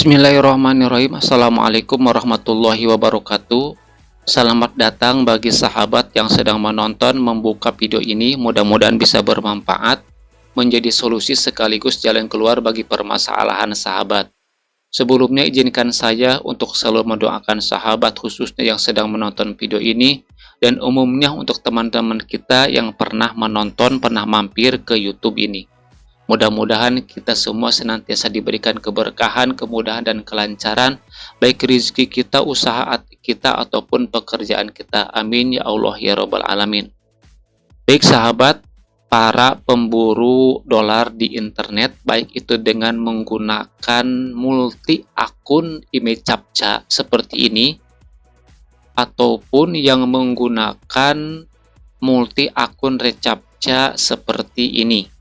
Bismillahirrahmanirrahim. Assalamualaikum warahmatullahi wabarakatuh. Selamat datang bagi sahabat yang sedang menonton membuka video ini. Mudah-mudahan bisa bermanfaat, menjadi solusi sekaligus jalan keluar bagi permasalahan sahabat. Sebelumnya izinkan saya untuk selalu mendoakan sahabat khususnya yang sedang menonton video ini, dan umumnya untuk teman-teman kita yang pernah menonton, pernah mampir ke YouTube ini. Mudah-mudahan kita semua senantiasa diberikan keberkahan, kemudahan, dan kelancaran, baik rezeki kita, usaha kita, ataupun pekerjaan kita. Amin ya Allah ya Rabbal Alamin. Baik sahabat, para pemburu dolar di internet, baik itu dengan menggunakan multi akun email captcha seperti ini, ataupun yang menggunakan multi akun recaptcha seperti ini.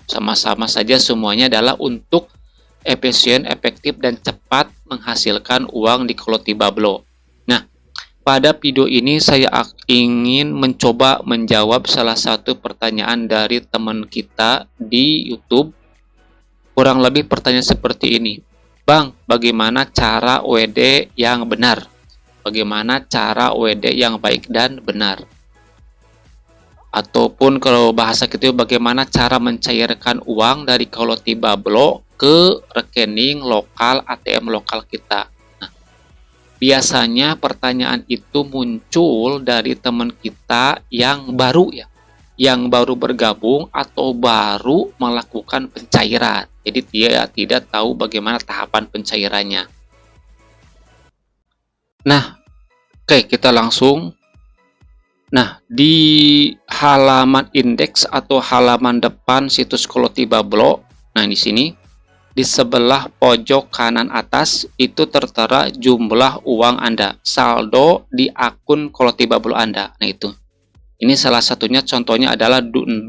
Sama-sama saja semuanya adalah untuk efisien, efektif, dan cepat menghasilkan uang di Kolotibablo. Nah, pada video ini saya ingin mencoba menjawab salah satu pertanyaan dari teman kita di YouTube. Kurang lebih pertanyaan seperti ini. Bang, bagaimana cara WD yang benar? Bagaimana cara WD yang baik dan benar? Ataupun kalau bahasa kita, bagaimana cara mencairkan uang dari Kolotibablo ke rekening lokal ATM lokal kita. Nah, biasanya pertanyaan itu muncul dari teman kita yang baru yang baru bergabung atau baru melakukan pencairan. Jadi dia tidak tahu bagaimana tahapan pencairannya. Nah, oke, kita langsung. Nah, di halaman indeks atau halaman depan situs Kolotibablo, nah di sini di sebelah pojok kanan atas itu tertera jumlah uang Anda, saldo di akun Kolotibablo Anda. Nah itu. Ini salah satunya, contohnya adalah 2,2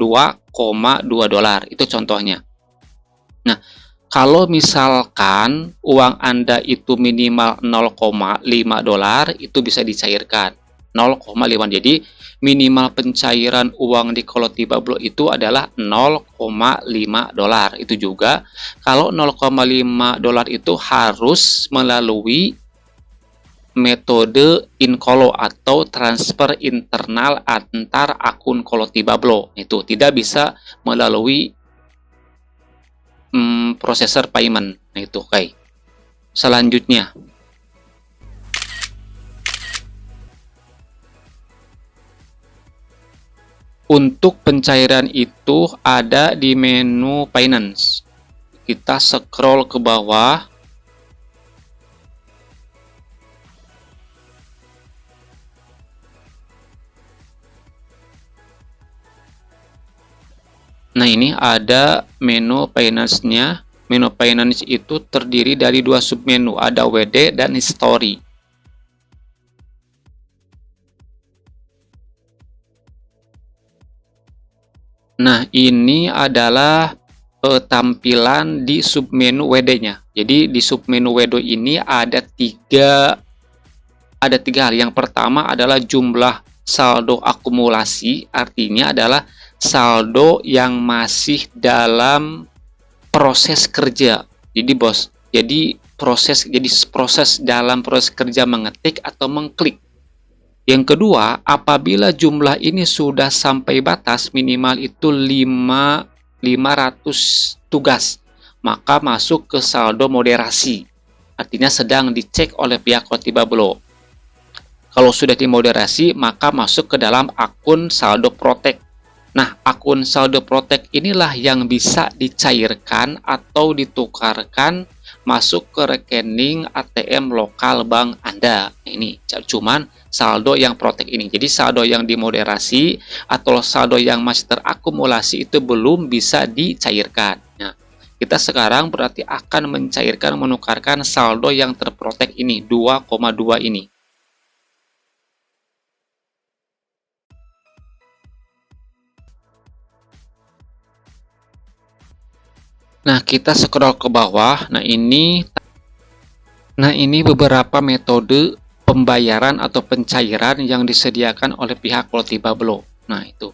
dolar. Itu contohnya. Nah, kalau misalkan uang Anda itu minimal 0,5 dolar, itu bisa dicairkan. 0,5. Jadi minimal pencairan uang di Kolotibablo itu adalah 0,5 dolar. Itu juga kalau 0,5 dolar itu harus melalui metode inkolo atau transfer internal antar akun Kolotibablo. Itu tidak bisa melalui processor payment. Nah itu, oke. Selanjutnya, untuk pencairan itu ada di menu finance. Kita scroll ke bawah. Nah, ini ada menu finance-nya. Menu finance itu terdiri dari dua submenu, ada WD dan history. Nah, ini adalah tampilan di submenu WD-nya. Jadi di submenu WD ini ada tiga hal. Yang pertama adalah jumlah saldo akumulasi, artinya adalah saldo yang masih dalam proses kerja. Jadi proses dalam proses kerja mengetik atau mengklik. Yang kedua, apabila jumlah ini sudah sampai batas minimal itu 500 tugas, maka masuk ke saldo moderasi. Artinya sedang dicek oleh pihak Kolotibablo. Kalau sudah dimoderasi, maka masuk ke dalam akun saldo protect. Nah, akun saldo protect inilah yang bisa dicairkan atau ditukarkan masuk ke rekening ATM lokal bank Anda. Nah, ini cuman saldo yang protect ini. Jadi saldo yang dimoderasi atau saldo yang masih terakumulasi itu belum bisa dicairkan. Nah, kita sekarang berarti akan mencairkan, menukarkan saldo yang terprotek ini, 2,2 ini. Nah, kita scroll ke bawah. Nah, ini beberapa metode pembayaran atau pencairan yang disediakan oleh pihak Kolotibablo. Nah, itu.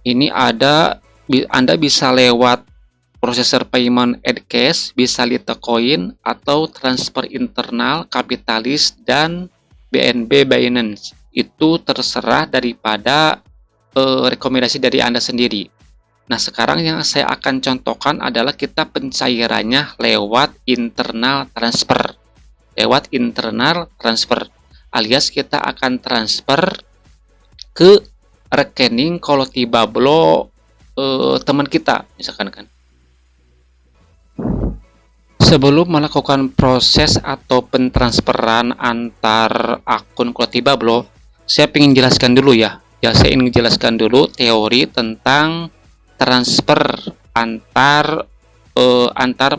Ini ada, Anda bisa lewat processor payment add cash, bisa Litecoin, atau transfer internal, Kapitalis, dan BNB Binance. Itu terserah daripada rekomendasi dari Anda sendiri. Nah, sekarang yang saya akan contohkan adalah kita pencairannya lewat internal transfer. Lewat internal transfer, alias kita akan transfer ke rekening Kolotibablo teman kita, misalkan kan. Sebelum melakukan proses atau pentransferan antar akun Kolotibablo, saya ingin jelaskan dulu ya. Saya ingin jelaskan dulu teori tentang transfer antar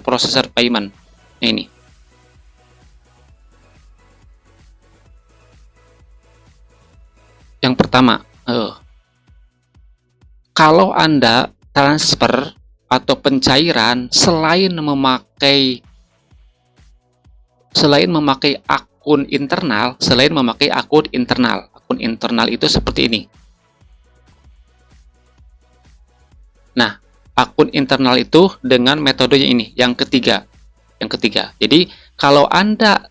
processor payment. Nah, ini. Yang pertama, kalau Anda transfer atau pencairan selain memakai akun internal, akun internal itu seperti ini. Nah, akun internal itu dengan metodenya ini, yang ketiga. Jadi, kalau Anda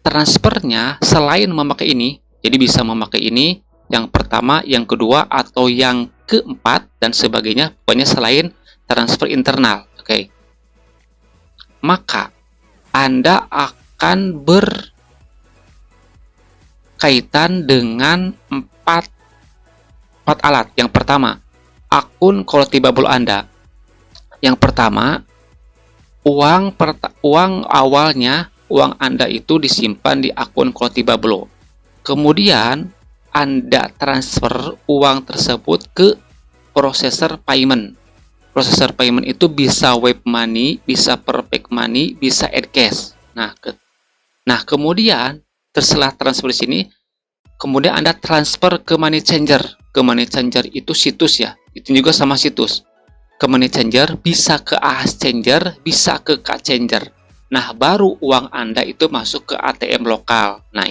transfernya selain memakai ini, jadi bisa memakai ini, yang pertama, yang kedua, atau yang keempat, dan sebagainya, pokoknya selain transfer internal. Oke. Maka, Anda akan berkaitan dengan empat alat. Yang pertama, akun Kolotibablo Anda. Yang pertama, uang awalnya, uang Anda itu disimpan di akun Kolotibablo. Kemudian, Anda transfer uang tersebut ke processor payment. Processor payment itu bisa web money, bisa perfect money, bisa add cash. Nah, kemudian setelah transfer di sini, kemudian Anda transfer ke money changer. Ke money changer itu situs ya. Itu juga sama situs. Ke money changer, bisa ke AHS changer, bisa ke K changer. Nah, baru uang Anda itu masuk ke ATM lokal. Nah,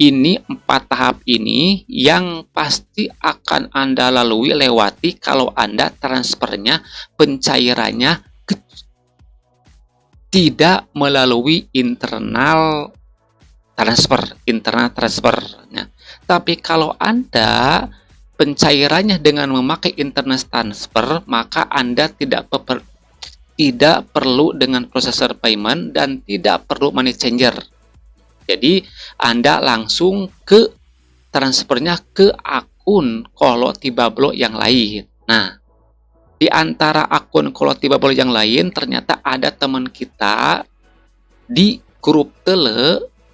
ini 4 tahap ini yang pasti akan Anda lewati kalau Anda transfernya, pencairannya tidak melalui internal transfernya. Tapi kalau Anda pencairannya dengan memakai internal transfer, maka Anda tidak perlu dengan processor payment dan tidak perlu money changer. Jadi, Anda langsung ke transfernya ke akun Kolotibablo yang lain. Nah, di antara akun Kolotibablo yang lain, ternyata ada teman kita di grup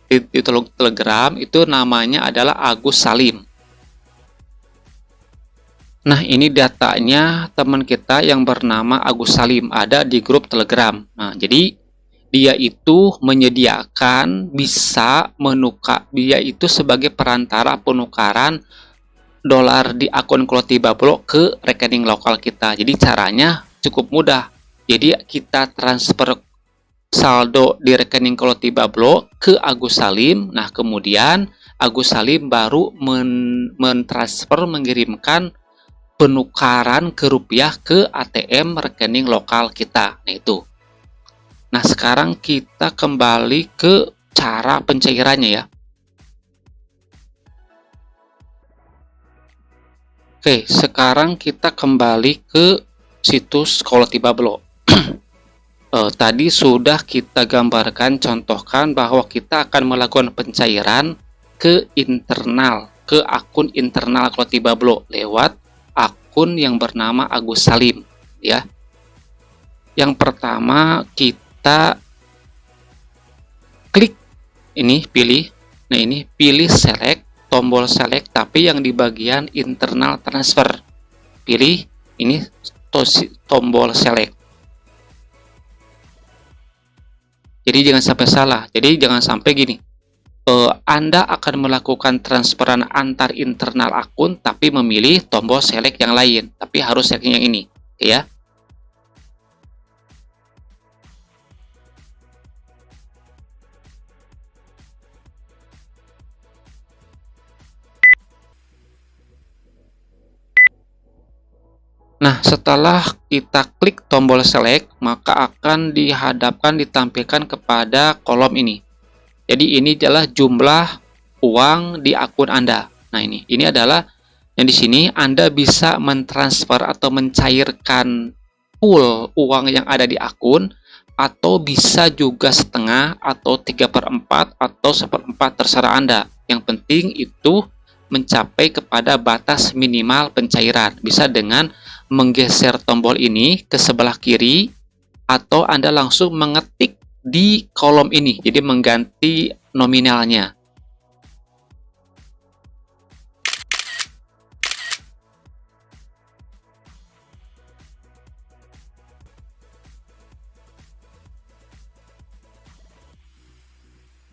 di Telegram, itu namanya adalah Agus Salim. Nah, ini datanya teman kita yang bernama Agus Salim, ada di grup Telegram. Nah, jadi dia itu menyediakan dia itu sebagai perantara penukaran dolar di akun Kolotibablo ke rekening lokal kita. Jadi caranya cukup mudah. Jadi kita transfer saldo di rekening Kolotibablo ke Agus Salim. Nah, kemudian Agus Salim baru mengirimkan penukaran ke rupiah ke ATM rekening lokal kita. Nah, itu. Nah, sekarang kita kembali ke cara pencairannya ya. Oke, sekarang kita kembali ke situs Kolotibablo. Tadi sudah kita gambarkan, contohkan bahwa kita akan melakukan pencairan ke akun internal Kolotibablo lewat akun yang bernama Agus Salim, ya. Yang pertama kita klik ini, pilih select, tombol select, tapi yang di bagian internal transfer. Pilih ini tombol select. Jadi jangan sampai salah. Jadi jangan sampai gini. Anda akan melakukan transferan antar internal akun tapi memilih tombol select yang lain. Tapi harus select yang ini, ya. Nah, setelah kita klik tombol select, maka akan ditampilkan kepada kolom ini. Jadi ini adalah jumlah uang di akun Anda. Nah, ini adalah yang di sini Anda bisa mentransfer atau mencairkan full uang yang ada di akun, atau bisa juga setengah atau 3/4 atau 1/4, terserah Anda. Yang penting itu mencapai kepada batas minimal pencairan. Bisa dengan menggeser tombol ini ke sebelah kiri, atau Anda langsung mengetik di kolom ini, jadi mengganti nominalnya.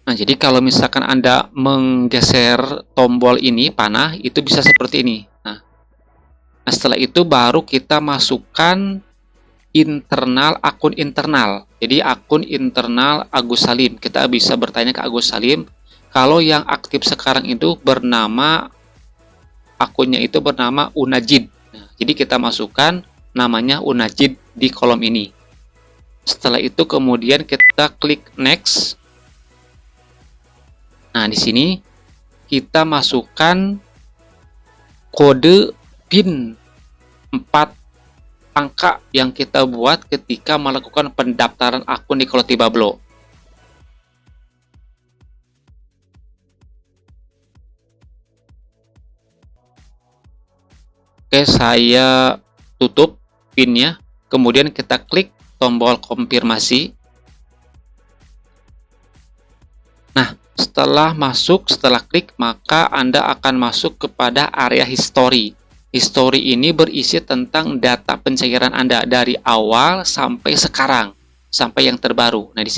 Nah, jadi kalau misalkan Anda menggeser tombol ini, panah, itu bisa seperti ini. Nah, setelah itu baru kita masukkan internal, akun internal. Jadi akun internal Agus Salim. Kita bisa bertanya ke Agus Salim. Kalau yang aktif sekarang itu akunnya itu bernama Unajid. Nah, jadi kita masukkan namanya Unajid di kolom ini. Setelah itu kemudian kita klik next. Nah, di sini kita masukkan kode PIN 4 angka yang kita buat ketika melakukan pendaftaran akun di Kolotibablo. Oke, saya tutup PIN-nya. Kemudian kita klik tombol konfirmasi. Nah, setelah klik, maka Anda akan masuk kepada area history. History ini berisi tentang data pencairan Anda dari awal sampai sekarang, sampai yang terbaru. Nah, di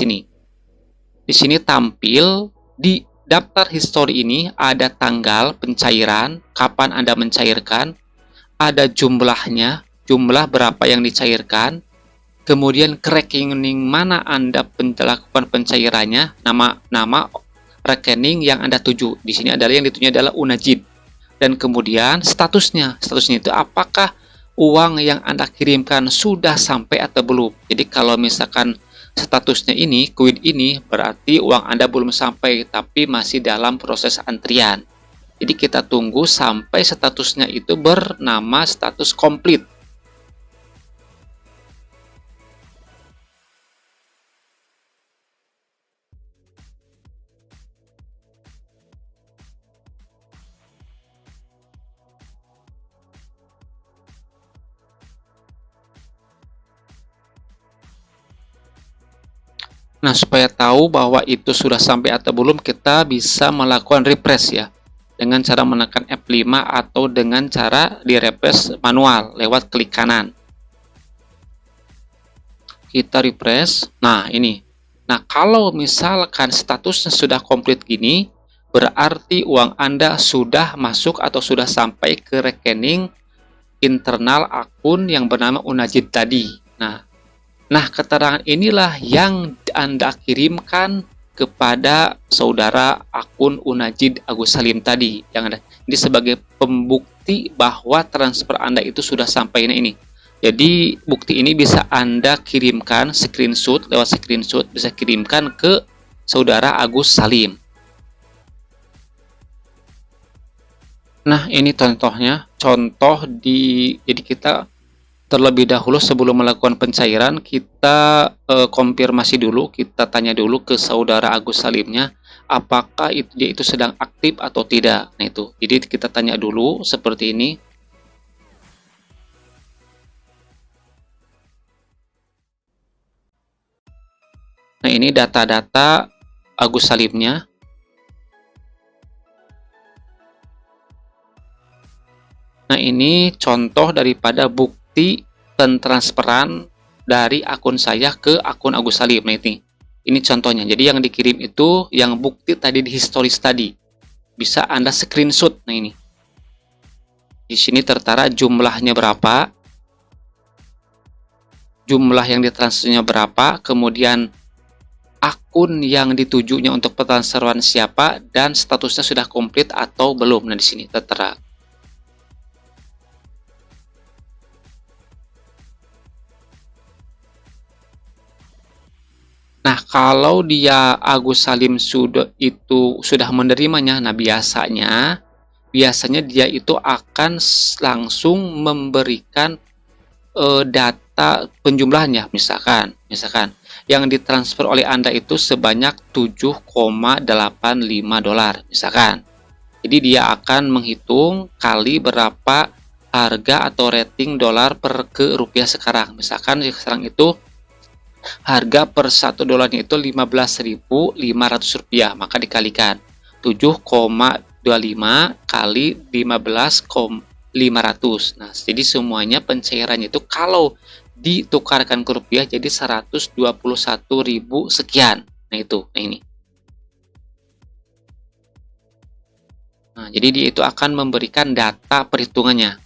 sini tampil di daftar history ini ada tanggal pencairan, kapan Anda mencairkan, ada jumlahnya, jumlah berapa yang dicairkan, kemudian ke rekening mana Anda lakukan pencairannya, nama rekening yang Anda tuju. Di sini adalah yang dituju adalah Unajid. Dan kemudian statusnya itu apakah uang yang Anda kirimkan sudah sampai atau belum. Jadi kalau misalkan statusnya ini, quid ini, berarti uang Anda belum sampai, tapi masih dalam proses antrian. Jadi kita tunggu sampai statusnya itu bernama status komplit. Nah, supaya tahu bahwa itu sudah sampai atau belum, kita bisa melakukan refresh ya, dengan cara menekan F5 atau dengan cara di refresh manual lewat klik kanan. Kita refresh. Nah, ini. Nah, kalau misalkan statusnya sudah komplit gini, berarti uang Anda sudah masuk atau sudah sampai ke rekening internal akun yang bernama Unajid tadi. Nah, keterangan inilah yang Anda kirimkan kepada saudara akun Unajid Agus Salim tadi. Ini sebagai pembukti bahwa transfer Anda itu sudah sampai ini. Jadi, bukti ini bisa Anda kirimkan lewat screenshot, bisa kirimkan ke saudara Agus Salim. Nah, ini contohnya. Jadi kita terlebih dahulu sebelum melakukan pencairan, kita konfirmasi dulu, kita tanya dulu ke saudara Agus Salimnya, apakah dia itu sedang aktif atau tidak. Nah, itu. Jadi kita tanya dulu seperti ini. Nah, ini data-data Agus Salimnya. Nah, ini contoh daripada bukti pentransferan dari akun saya ke akun Agus Salim. Nah, ini contohnya. Jadi yang dikirim itu yang bukti tadi di historis tadi. Bisa Anda screenshot. Nah, ini. Di sini tertera jumlahnya berapa, jumlah yang ditransfernya berapa, kemudian akun yang ditujunya untuk pentransferan siapa, dan statusnya sudah komplit atau belum. Nah, di sini tertera. Nah, kalau dia Agus Salim sudah menerimanya, nah biasanya dia itu akan langsung memberikan data penjumlahannya. Misalkan yang ditransfer oleh Anda itu sebanyak 7,85 dolar misalkan. Jadi dia akan menghitung kali berapa harga atau rating dolar per ke rupiah sekarang. Misalkan sekarang itu harga per 1 dolarnya itu 15.500 rupiah, maka dikalikan 7,25 kali 15.500. Nah, jadi semuanya pencairannya itu kalau ditukarkan ke rupiah jadi 121.000 sekian. Nah, ini. Nah, jadi dia itu akan memberikan data perhitungannya.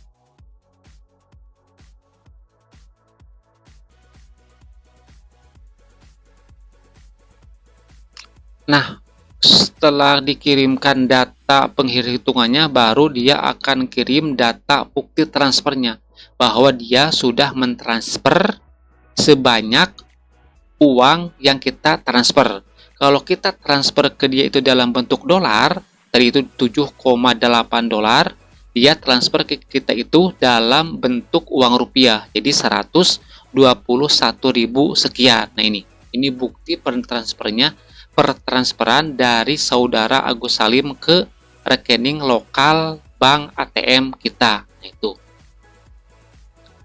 Nah, setelah dikirimkan data penghitungannya, baru dia akan kirim data bukti transfernya, bahwa dia sudah mentransfer sebanyak uang yang kita transfer. Kalau kita transfer ke dia itu dalam bentuk dolar, tadi itu 7,8 dolar, dia transfer ke kita itu dalam bentuk uang rupiah, jadi 121.000 sekian. Nah, ini bukti pertransferan dari saudara Agus Salim ke rekening lokal bank ATM kita.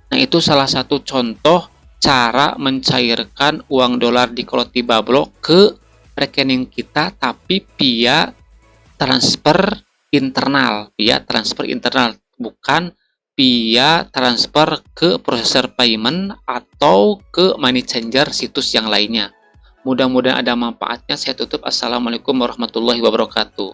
Nah, itu salah satu contoh cara mencairkan uang dolar di Koloti Bablo ke rekening kita, tapi via transfer internal, bukan via transfer ke processor payment atau ke money changer situs yang lainnya. Mudah-mudahan ada manfaatnya. Saya tutup. Assalamualaikum warahmatullahi wabarakatuh.